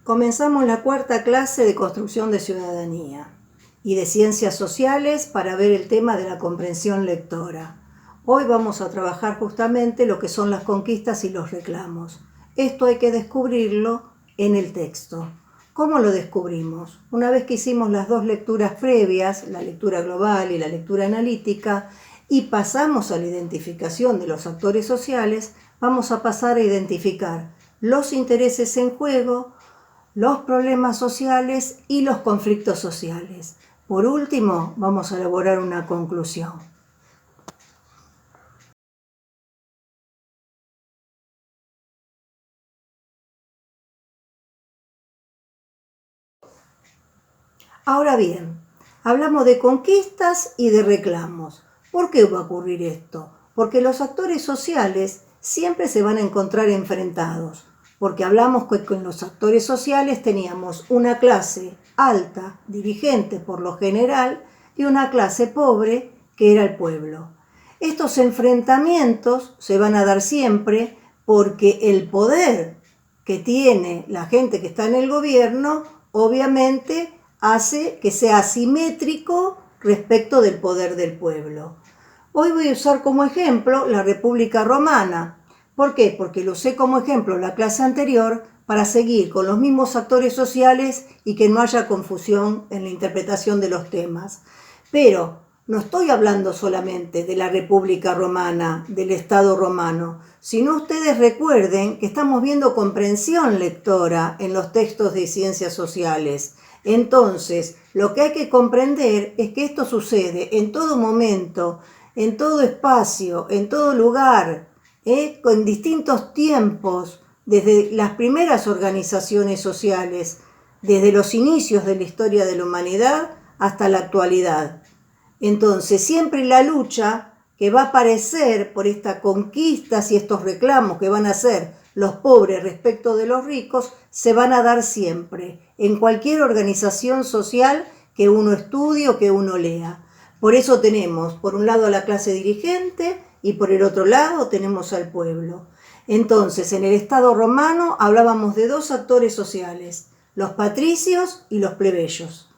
Comenzamos la cuarta clase de construcción de ciudadanía y de ciencias sociales para ver el tema de la comprensión lectora. Hoy vamos a trabajar justamente lo que son las conquistas y los reclamos. Esto hay que descubrirlo en el texto. ¿Cómo lo descubrimos? Una vez que hicimos las dos lecturas previas, la lectura global y la lectura analítica, y pasamos a la identificación de los actores sociales, vamos a pasar a identificar los intereses en juego, los problemas sociales y los conflictos sociales. Por último, vamos a elaborar una conclusión. Ahora bien, hablamos de conquistas y de reclamos. ¿Por qué va a ocurrir esto? Porque los actores sociales siempre se van a encontrar enfrentados. Porque hablamos que con los actores sociales teníamos una clase alta, dirigente por lo general, y una clase pobre, que era el pueblo. Estos enfrentamientos se van a dar siempre porque el poder que tiene la gente que está en el gobierno, obviamente, hace que sea asimétrico respecto del poder del pueblo. Hoy voy a usar como ejemplo la República Romana. ¿Por qué? Porque lo usé como ejemplo en la clase anterior para seguir con los mismos actores sociales y que no haya confusión en la interpretación de los temas. Pero no estoy hablando solamente de la República Romana, del Estado romano, sino ustedes recuerden que estamos viendo comprensión lectora en los textos de ciencias sociales. Entonces, lo que hay que comprender es que esto sucede en todo momento, en todo espacio, en todo lugar, con distintos tiempos, desde las primeras organizaciones sociales, desde los inicios de la historia de la humanidad hasta la actualidad. Entonces, siempre la lucha que va a aparecer por estas conquistas y estos reclamos que van a hacer los pobres respecto de los ricos, se van a dar siempre, en cualquier organización social que uno estudie o que uno lea. Por eso tenemos, por un lado, a la clase dirigente y por el otro lado tenemos al pueblo. Entonces, en el Estado romano hablábamos de dos actores sociales, los patricios y los plebeyos.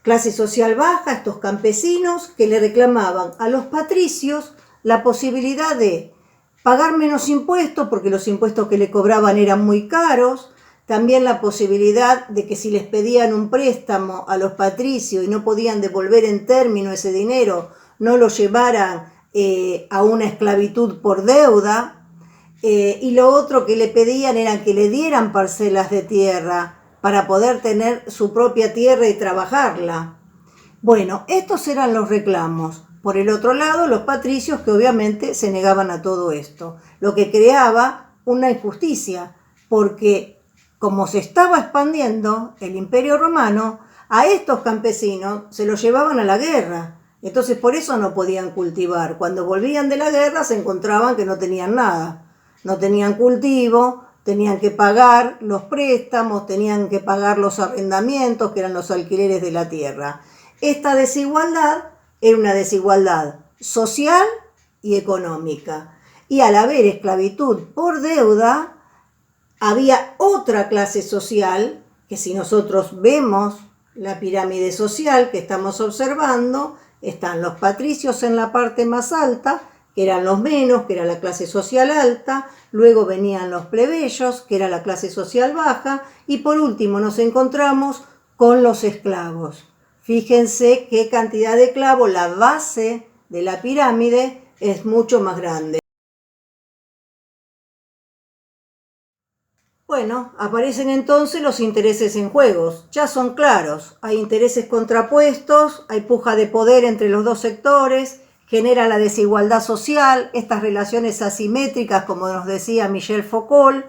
Clase social baja, estos campesinos que le reclamaban a los patricios la posibilidad de pagar menos impuestos porque los impuestos que le cobraban eran muy caros, también la posibilidad de que si les pedían un préstamo a los patricios y no podían devolver en término ese dinero, no lo llevaran a una esclavitud por deuda, y lo otro que le pedían era que le dieran parcelas de tierra para poder tener su propia tierra y trabajarla. Bueno, estos eran los reclamos. Por el otro lado, los patricios que obviamente se negaban a todo esto, lo que creaba una injusticia, porque como se estaba expandiendo el Imperio Romano, a estos campesinos se los llevaban a la guerra. Entonces por eso no podían cultivar. Cuando volvían de la guerra se encontraban que no tenían nada. No tenían cultivo, tenían que pagar los préstamos, tenían que pagar los arrendamientos, que eran los alquileres de la tierra. Esta desigualdad era una desigualdad social y económica. Y al haber esclavitud por deuda, había otra clase social, que si nosotros vemos la pirámide social que estamos observando, están los patricios en la parte más alta, que eran los menos, que era la clase social alta, luego venían los plebeyos, que era la clase social baja, y por último nos encontramos con los esclavos. Fíjense qué cantidad de esclavos, la base de la pirámide es mucho más grande. Bueno, aparecen entonces los intereses en juegos. Ya son claros, hay intereses contrapuestos, hay puja de poder entre los dos sectores, genera la desigualdad social, estas relaciones asimétricas, como nos decía Michel Foucault,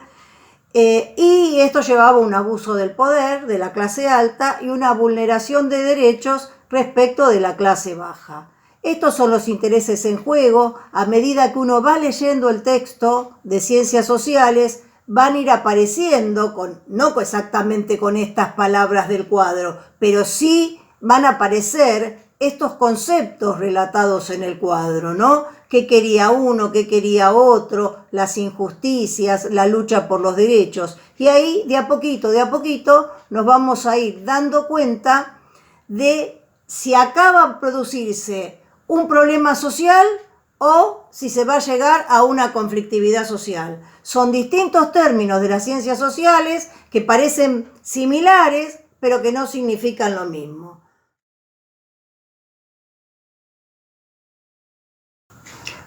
y esto llevaba a un abuso del poder de la clase alta y una vulneración de derechos respecto de la clase baja. Estos son los intereses en juego. A medida que uno va leyendo el texto de ciencias sociales, van a ir apareciendo, no exactamente con estas palabras del cuadro, pero sí van a aparecer estos conceptos relatados en el cuadro, ¿no? qué quería uno, qué quería otro, las injusticias, la lucha por los derechos. Y ahí, de a poquito, nos vamos a ir dando cuenta de si acaba de producirse un problema social o si se va a llegar a una conflictividad social. Son distintos términos de las ciencias sociales que parecen similares, pero que no significan lo mismo.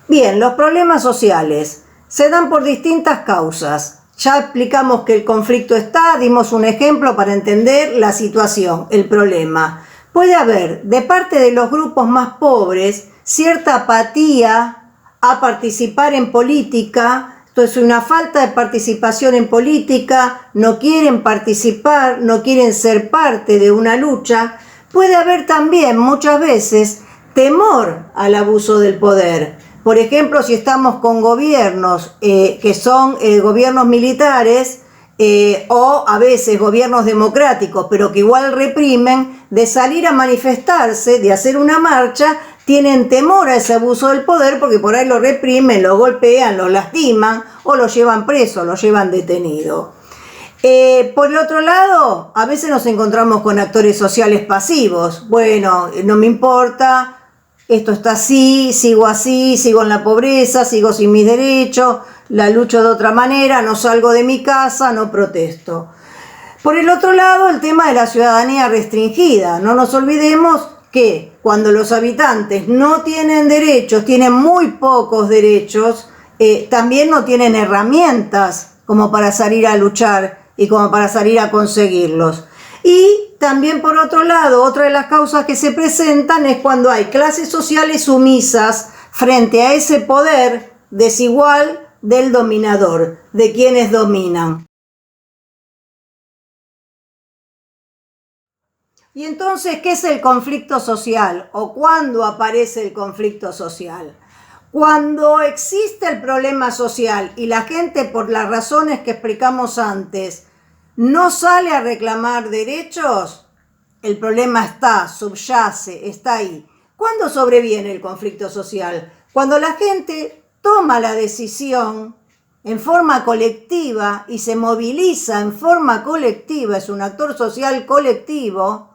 Bien, los problemas sociales se dan por distintas causas. Ya explicamos que el conflicto está, dimos un ejemplo para entender la situación, el problema. Puede haber, de parte de los grupos más pobres, cierta apatía a participar en política. Esto es una falta de participación en política, no quieren participar, no quieren ser parte de una lucha. Puede haber también, muchas veces, temor al abuso del poder. Por ejemplo, si estamos con gobiernos que son gobiernos militares o a veces gobiernos democráticos, pero que igual reprimen, de salir a manifestarse, de hacer una marcha, tienen temor a ese abuso del poder porque por ahí lo reprimen, lo golpean, lo lastiman o lo llevan preso, lo llevan detenido. Por el otro lado, a veces nos encontramos con actores sociales pasivos. Bueno, no me importa, esto está así, sigo en la pobreza, sigo sin mis derechos, la lucho de otra manera, no salgo de mi casa, no protesto. Por el otro lado, el tema de la ciudadanía restringida. No nos olvidemos que cuando los habitantes no tienen derechos, tienen muy pocos derechos, también no tienen herramientas como para salir a luchar y como para salir a conseguirlos. Y también por otro lado, otra de las causas que se presentan es cuando hay clases sociales sumisas frente a ese poder desigual del dominador, de quienes dominan. Y entonces, ¿qué es el conflicto social? ¿O cuándo aparece el conflicto social? Cuando existe el problema social y la gente, por las razones que explicamos antes, no sale a reclamar derechos, el problema está, subyace, está ahí. ¿Cuándo sobreviene el conflicto social? Cuando la gente toma la decisión en forma colectiva y se moviliza en forma colectiva, es un actor social colectivo,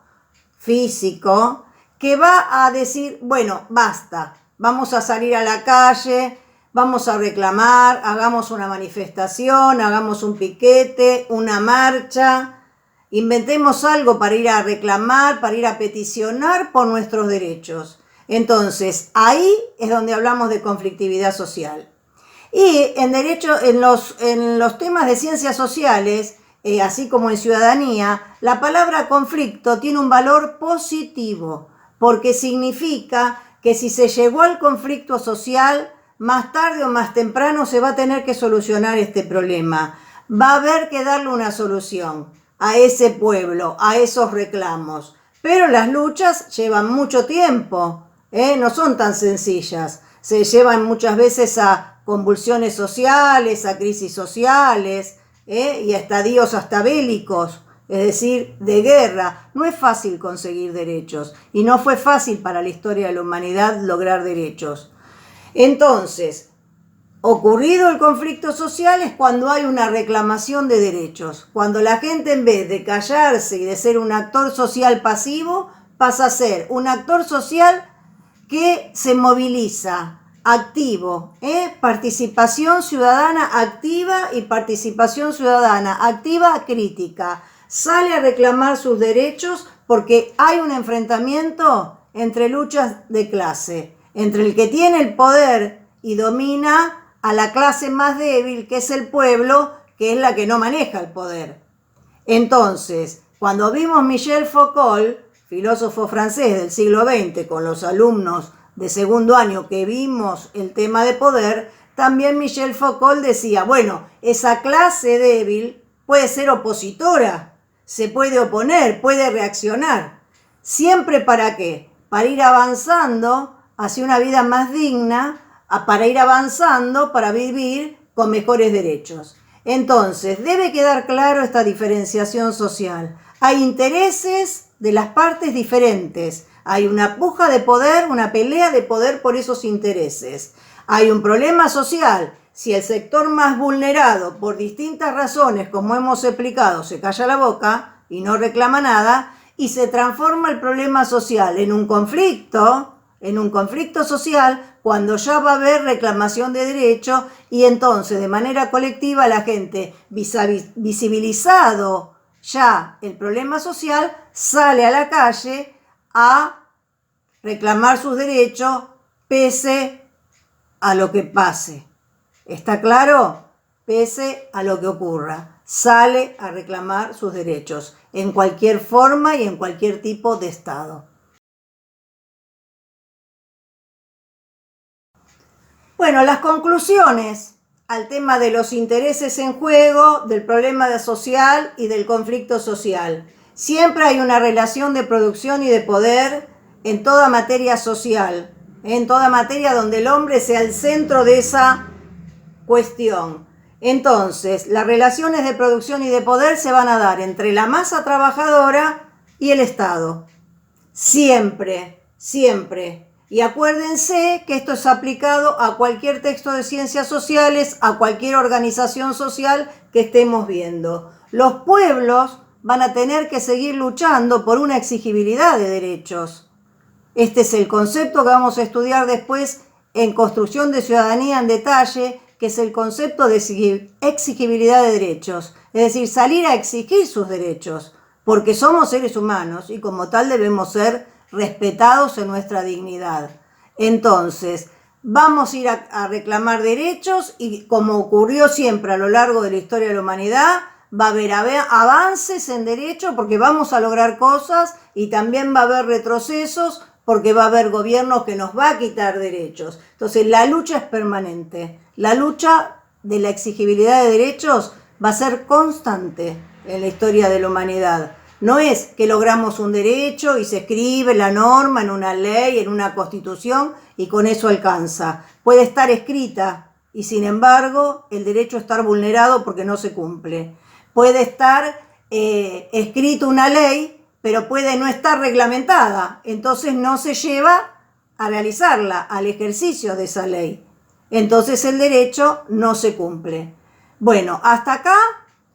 físico, que va a decir, bueno, basta, vamos a salir a la calle, vamos a reclamar, hagamos una manifestación, hagamos un piquete, una marcha, inventemos algo para ir a reclamar, para ir a peticionar por nuestros derechos. Entonces, ahí es donde hablamos de conflictividad social. Y en los temas de ciencias sociales, así como en ciudadanía, la palabra conflicto tiene un valor positivo, porque significa que si se llegó al conflicto social, más tarde o más temprano se va a tener que solucionar este problema. Va a haber que darle una solución a ese pueblo, a esos reclamos. Pero las luchas llevan mucho tiempo, no son tan sencillas. Se llevan muchas veces a convulsiones sociales, a crisis sociales, y a estadios hasta bélicos, es decir, de guerra. No es fácil conseguir derechos y no fue fácil para la historia de la humanidad lograr derechos. Entonces, ocurrido el conflicto social es cuando hay una reclamación de derechos, cuando la gente en vez de callarse y de ser un actor social pasivo, pasa a ser un actor social que se moviliza, activo, participación ciudadana activa y participación ciudadana activa crítica. Sale a reclamar sus derechos porque hay un enfrentamiento entre luchas de clase, entre el que tiene el poder y domina a la clase más débil, que es el pueblo, que es la que no maneja el poder. Entonces, cuando vimos Michel Foucault, filósofo francés del siglo XX, con los alumnos de segundo año que vimos el tema de poder, también Michel Foucault decía, bueno, esa clase débil puede ser opositora, se puede oponer, puede reaccionar. ¿Siempre para qué? Para ir avanzando hacia una vida más digna, para ir avanzando, para vivir con mejores derechos. Entonces, debe quedar claro esta diferenciación social. Hay intereses de las partes diferentes. Hay una puja de poder, una pelea de poder por esos intereses. Hay un problema social. Si el sector más vulnerado, por distintas razones, como hemos explicado, se calla la boca y no reclama nada, y se transforma el problema social en un conflicto social, cuando ya va a haber reclamación de derechos, y entonces de manera colectiva la gente, visibilizado ya el problema social, sale a la calle a reclamar sus derechos pese a lo que pase. ¿Está claro? Pese a lo que ocurra, sale a reclamar sus derechos en cualquier forma y en cualquier tipo de estado. Bueno, las conclusiones al tema de los intereses en juego, del problema social y del conflicto social. Siempre hay una relación de producción y de poder en toda materia social, en toda materia donde el hombre sea el centro de esa cuestión. Entonces, las relaciones de producción y de poder se van a dar entre la masa trabajadora y el Estado. Siempre, siempre. Y acuérdense que esto es aplicado a cualquier texto de ciencias sociales, a cualquier organización social que estemos viendo. Los pueblos van a tener que seguir luchando por una exigibilidad de derechos. Este es el concepto que vamos a estudiar después en Construcción de Ciudadanía en detalle, que es el concepto de exigibilidad de derechos. Es decir, salir a exigir sus derechos, porque somos seres humanos y como tal debemos ser respetados en nuestra dignidad. Entonces, vamos a ir a reclamar derechos y, como ocurrió siempre a lo largo de la historia de la humanidad, va a haber avances en derechos porque vamos a lograr cosas, y también va a haber retrocesos porque va a haber gobiernos que nos va a quitar derechos. Entonces, la lucha es permanente. La lucha de la exigibilidad de derechos va a ser constante en la historia de la humanidad. No es que logramos un derecho y se escribe la norma en una ley, en una constitución, y con eso alcanza. Puede estar escrita y sin embargo el derecho estar vulnerado porque no se cumple. Puede estar escrita una ley, pero puede no estar reglamentada. Entonces no se lleva a realizarla, al ejercicio de esa ley. Entonces el derecho no se cumple. Bueno, hasta acá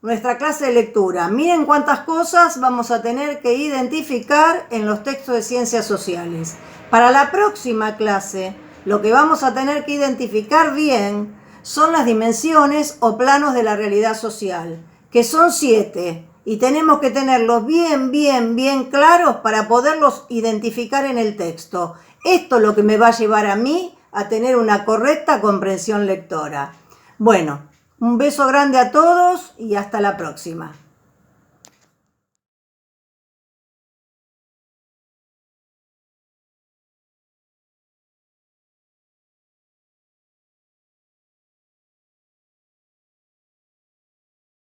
nuestra clase de lectura. Miren cuántas cosas vamos a tener que identificar en los textos de ciencias sociales. Para la próxima clase, lo que vamos a tener que identificar bien son las dimensiones o planos de la realidad social, que son 7, y tenemos que tenerlos bien claros para poderlos identificar en el texto. Esto es lo que me va a llevar a mí a tener una correcta comprensión lectora. Bueno, un beso grande a todos y hasta la próxima.